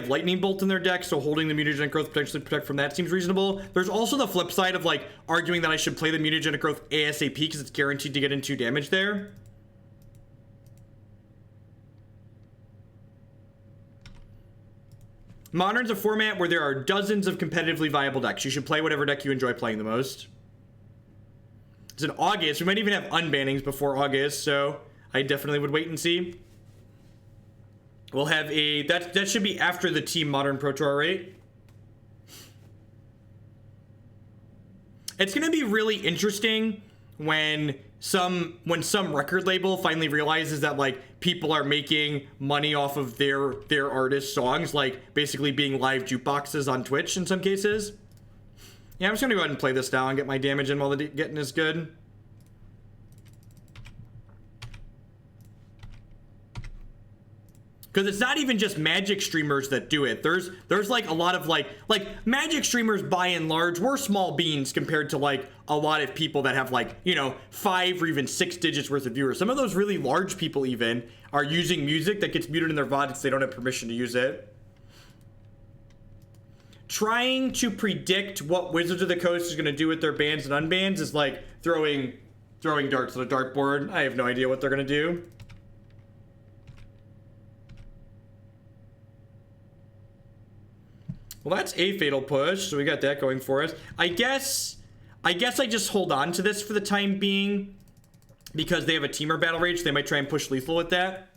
Lightning Bolt in their deck, so holding the Mutagenic Growth potentially protect from that seems reasonable. There's also the flip side of like arguing that I should play the Mutagenic Growth ASAP because it's guaranteed to get into damage there. Modern's a format where there are dozens of competitively viable decks. You should play whatever deck you enjoy playing the most. It's in August. We might even have unbannings before August, so I definitely would wait and see. We'll have that should be after the Team Modern Pro Tour, right? It's gonna be really interesting when some record label finally realizes that like people are making money off of their artists' songs, like basically being live jukeboxes on Twitch in some cases. Yeah, I'm just gonna go ahead and play this now and get my damage in while the getting is good. because it's not even just Magic streamers that do it. There's like a lot of like Magic streamers by and large, we're small beans compared to like a lot of people that have like, you know, 5 or even 6 digits worth of viewers. Some of those really large people even are using music that gets muted in their VOD because they don't have permission to use it. Trying to predict what Wizards of the Coast is going to do with their bans and unbans is like throwing darts on a dartboard. I have no idea what they're going to do. Well, that's a fatal push, so we got that going for us. I guess I just hold on to this for the time being because they have a Teamer Battle Rage. They might try and push lethal with that.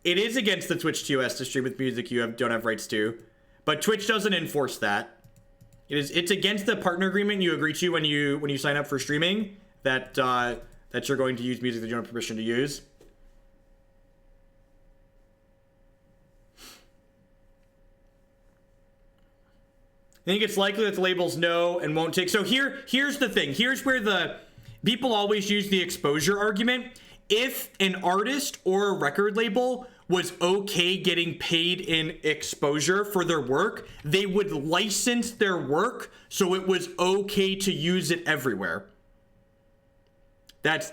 It is against the Twitch TOS to stream with music you don't have rights to, but Twitch doesn't enforce that. It's against the partner agreement you agree to when you sign up for streaming that that you're going to use music that you don't have permission to use. I think it's likely that the labels know and won't take. So here's the thing. Here's where the people always use the exposure argument. If an artist or a record label was okay getting paid in exposure for their work, they would license their work so it was okay to use it everywhere. That's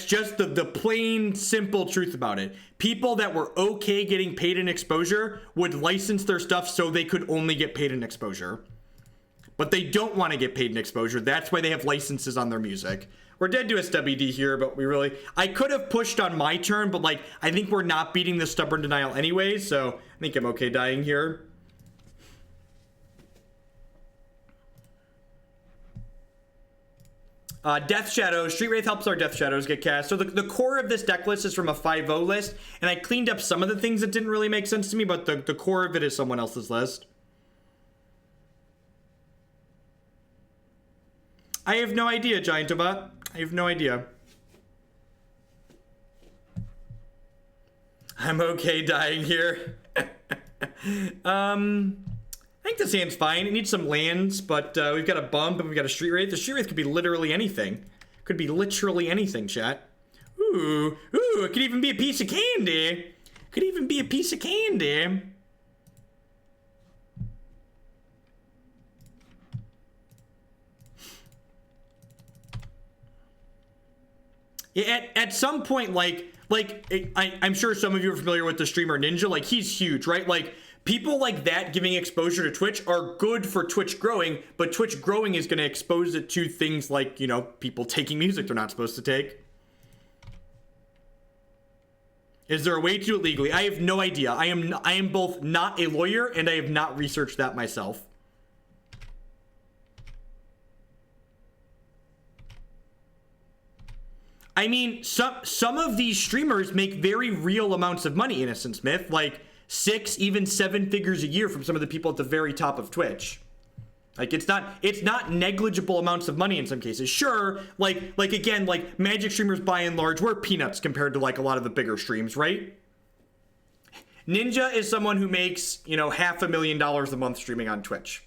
just the plain, simple truth about it. People that were okay getting paid in exposure would license their stuff so they could only get paid in exposure. But they don't want to get paid in exposure. That's why they have licenses on their music. We're dead to a SWD here, but I could have pushed on my turn, but like, I think we're not beating the Stubborn Denial anyway, so I think I'm okay dying here. Death Shadows. Street Wraith helps our Death Shadows get cast. So the core of this deck list is from a 5-0 list, and I cleaned up some of the things that didn't really make sense to me, but the core of it is someone else's list. I have no idea, Giantobot. I have no idea. I'm okay dying here. I think this hand's fine. It needs some lands, but we've got a bump and we've got a Street Wraith. The Street Wraith could be literally anything. Could be literally anything, chat. Ooh, it could even be a piece of candy. Could even be a piece of candy. Yeah, at some point, I'm sure some of you are familiar with the streamer Ninja. Like, he's huge, right? Like, people like that giving exposure to Twitch are good for Twitch growing, but Twitch growing is going to expose it to things like, you know, people taking music they're not supposed to take. Is there a way to do it legally? I have no idea. I am both not a lawyer and I have not researched that myself. I mean, some of these streamers make very real amounts of money, Innocent Smith, like 6, even 7 figures a year from some of the people at the very top of Twitch. Like, it's not negligible amounts of money in some cases. Sure, like again, like Magic streamers by and large, we're peanuts compared to like a lot of the bigger streams, right? Ninja is someone who makes, you know, $500,000 a month streaming on Twitch.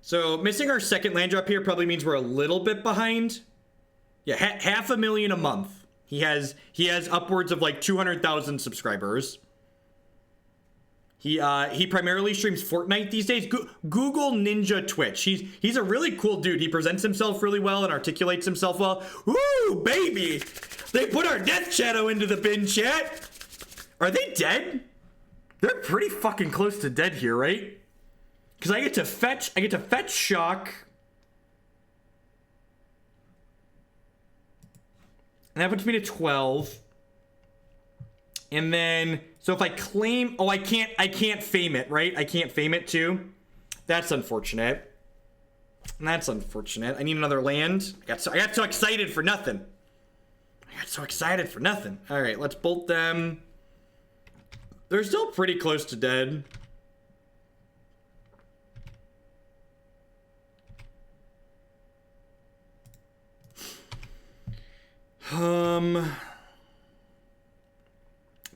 So missing our second land drop here probably means we're a little bit behind. Yeah, $500,000 a month. He has upwards of like 200,000 subscribers. He primarily streams Fortnite these days. Google Ninja Twitch. He's a really cool dude. He presents himself really well and articulates himself well. Ooh, baby! They put our Death Shadow into the bin, chat. Are they dead? They're pretty fucking close to dead here, right? Because I get to fetch shock. And that puts me to 12. And then, so if I claim, oh, I can't fame it, right? I can't fame it too. That's unfortunate. That's unfortunate. I need another land. I got so excited for nothing. All right, let's bolt them. They're still pretty close to dead.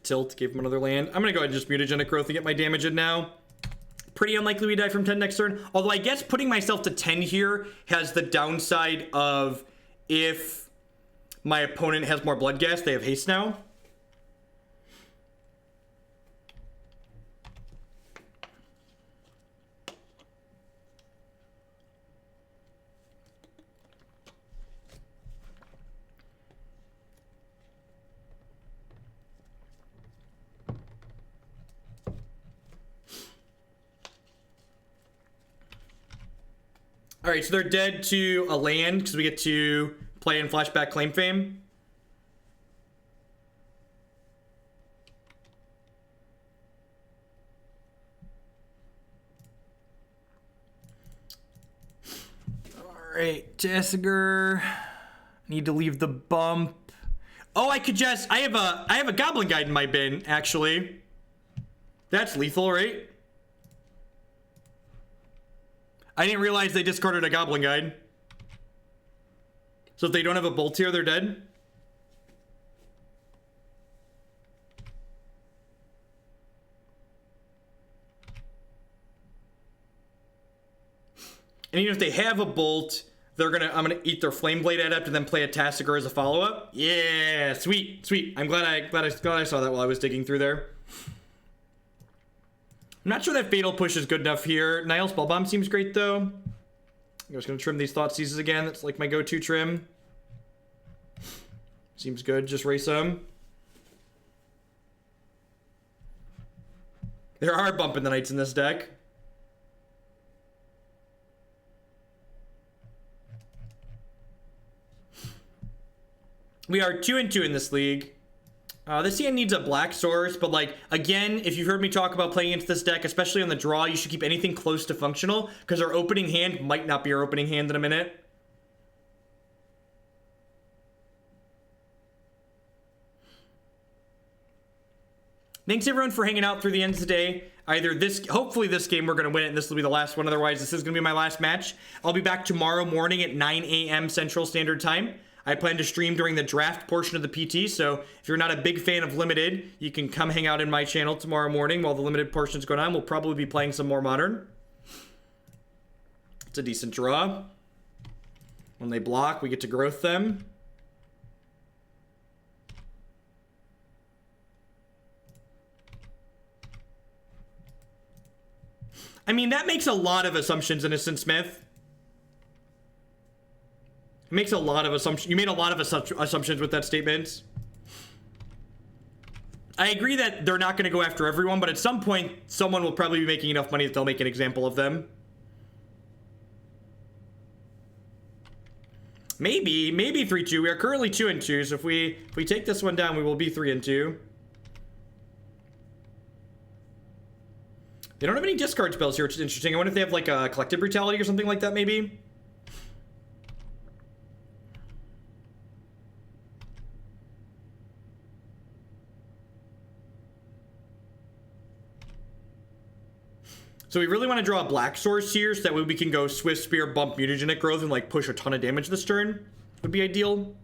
Tilt, gave him another land. I'm gonna go ahead and just Mutagenic Growth to get my damage in now. Pretty unlikely we die from 10 next turn. Although I guess putting myself to 10 here has the downside of if my opponent has more blood gas, they have haste now. All right, so they're dead to a land because we get to play in Flashback Claim Fame. All right, Tasigur. Need to leave the bump. Oh, I could just. I have a Goblin Guide in my bin actually. That's lethal, right? I didn't realize they discarded a Goblin Guide. So if they don't have a bolt here, they're dead. And even if they have a bolt, I'm gonna eat their Flame Blade Adept and then play a Tasigur as a follow-up. Yeah, sweet, sweet. I'm glad I saw that while I was digging through there. I'm not sure that Fatal Push is good enough here. Nihil Spellbomb seems great, though. I'm just going to trim these Thoughtseizes again. That's like my go-to trim. Seems good. Just race them. There are bumping the Knights in this deck. We are 2-2 in this league. This hand needs a black source, but like, again, if you've heard me talk about playing into this deck, especially on the draw, you should keep anything close to functional, because our opening hand might not be our opening hand in a minute. Thanks everyone for hanging out through the end of the day. Hopefully this game we're going to win it, and this will be the last one, otherwise this is going to be my last match. I'll be back tomorrow morning at 9 a.m. Central Standard Time. I plan to stream during the draft portion of the PT, so if you're not a big fan of Limited, you can come hang out in my channel tomorrow morning while the Limited portion's going on. We'll probably be playing some more Modern. It's a decent draw. When they block, we get to Growth them. I mean, that makes a lot of assumptions, Innocent Smith. It makes a lot of assumptions. You made a lot of assumptions with that statement. I agree that they're not going to go after everyone, but at some point, someone will probably be making enough money that they'll make an example of them. Maybe 3-2. We are currently 2-2, so if we take this one down, we will be 3-2. They don't have any discard spells here, which is interesting. I wonder if they have like a Collective Brutality or something like that, maybe. So we really want to draw a black source here, so that way we can go Swiftspear, bump Mutagenic Growth, and like push a ton of damage this turn. Would be ideal.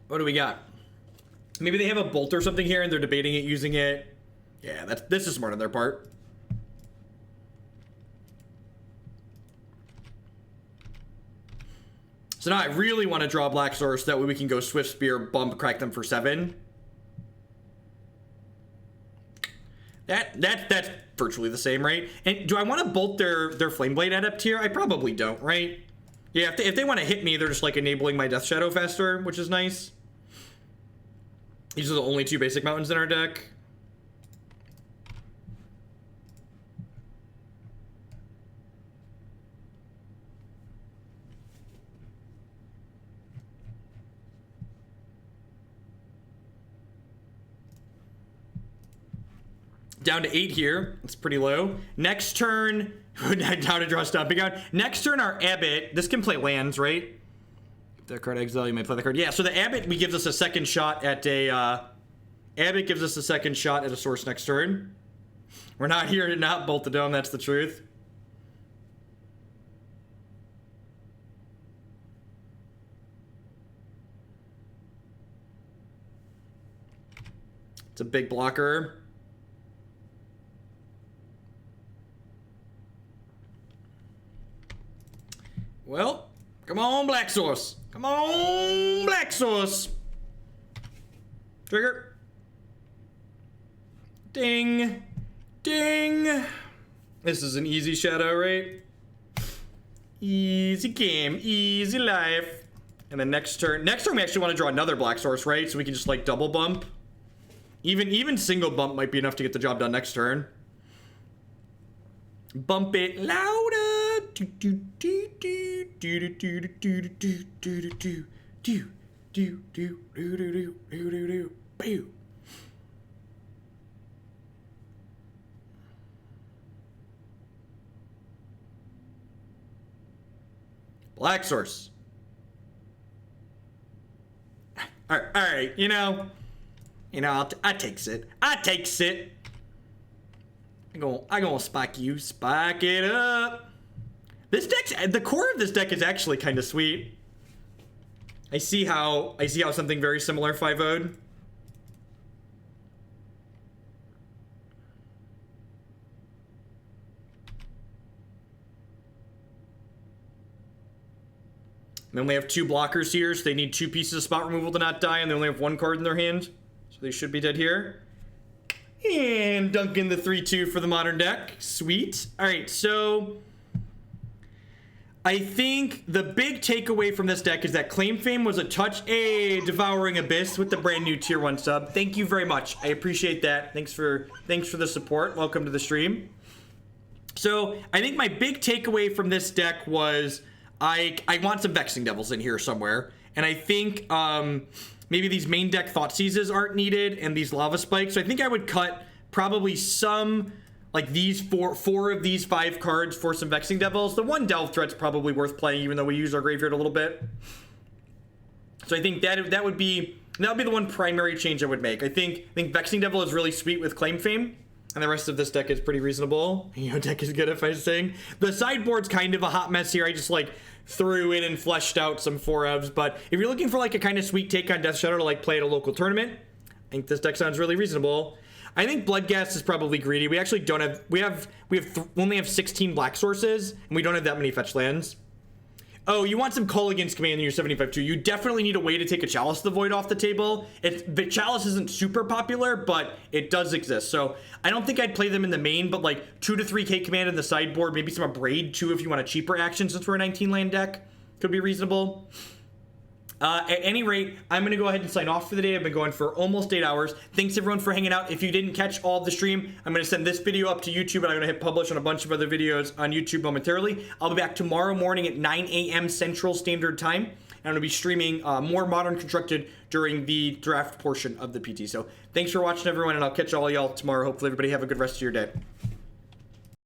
What do we got? Maybe they have a bolt or something here and they're debating it, using it. Yeah, this is smart on their part. So now I really want to draw a black source, that way we can go Swiftspear, bump, crack them for 7. That's virtually the same, right? And do I want to bolt their Flameblade Adept here? I probably don't, right? Yeah, if they want to hit me, they're just like enabling my Death Shadow faster, which is nice. These are the only 2 basic mountains in our deck. Down to 8 here. It's pretty low. Next turn, down to draw Stomping Ground. Next turn, our Abbot. This can play lands, right? If that card exile, you might play the card. Yeah, so the Abbot gives us a second shot at a... Abbot gives us a second shot at a source next turn. We're not here to not bolt the dome, that's the truth. It's a big blocker. Well, come on, Black Source. Come on, Black Source. Trigger. Ding. Ding. This is an easy shadow, right? Easy game, easy life. And then next turn we actually want to draw another Black Source, right? So we can just like double bump. Even single bump might be enough to get the job done next turn. Bump it louder. Do do do do do do do do do do do do do do do do do do. Black Source. All right. You know, I takes it. I takes it. I gonna spike you. Spike it up. This deck's, the core of this deck is actually kind of sweet. I see how something very similar 5-0'd. They only have 2 blockers here, so they need 2 pieces of spot removal to not die, and they only have 1 card in their hand. So they should be dead here. And dunking the 3-2 for the modern deck. Sweet. Alright, so I think the big takeaway from this deck is that Claim Fame was a touch. Devouring Abyss with the brand new tier 1 sub. Thank you very much. I appreciate that. Thanks for the support. Welcome to the stream. So I think my big takeaway from this deck was I want some Vexing Devils in here somewhere. And I think maybe these main deck Thoughtseizes aren't needed and these Lava Spikes. So I think I would cut probably some, like these four of these 5 cards for some Vexing Devils. The 1 Delve Threat's probably worth playing, even though we use our graveyard a little bit. So I think that would be the one primary change I would make. I think Vexing Devil is really sweet with Claim Fame. And the rest of this deck is pretty reasonable. Deck is good if I sing. The sideboard's kind of a hot mess here. I just like threw in and fleshed out some 4-ofs. But if you're looking for like a kind of sweet take on Death Shadow to like play at a local tournament, I think this deck sounds really reasonable. I think Bloodghast is probably greedy. We actually don't have, we only have 16 black sources, and we don't have that many fetch lands. Oh, you want some Culligan's Command in your 75-2. You definitely need a way to take a Chalice of the Void off the table. The Chalice isn't super popular, but it does exist. So I don't think I'd play them in the main, but like 2 to 3k command in the sideboard, maybe some Abrade too if you want a cheaper action since we're a 19 land deck. Could be reasonable. At any rate, I'm going to go ahead and sign off for the day. I've been going for almost 8 hours. Thanks everyone for hanging out. If you didn't catch all of the stream, I'm going to send this video up to YouTube, and I'm going to hit publish on a bunch of other videos on YouTube momentarily. I'll be back tomorrow morning at 9 a.m. Central Standard Time, and I'm going to be streaming more Modern Constructed during the draft portion of the PT. So thanks for watching, everyone, and I'll catch all y'all tomorrow. Hopefully everybody have a good rest of your day.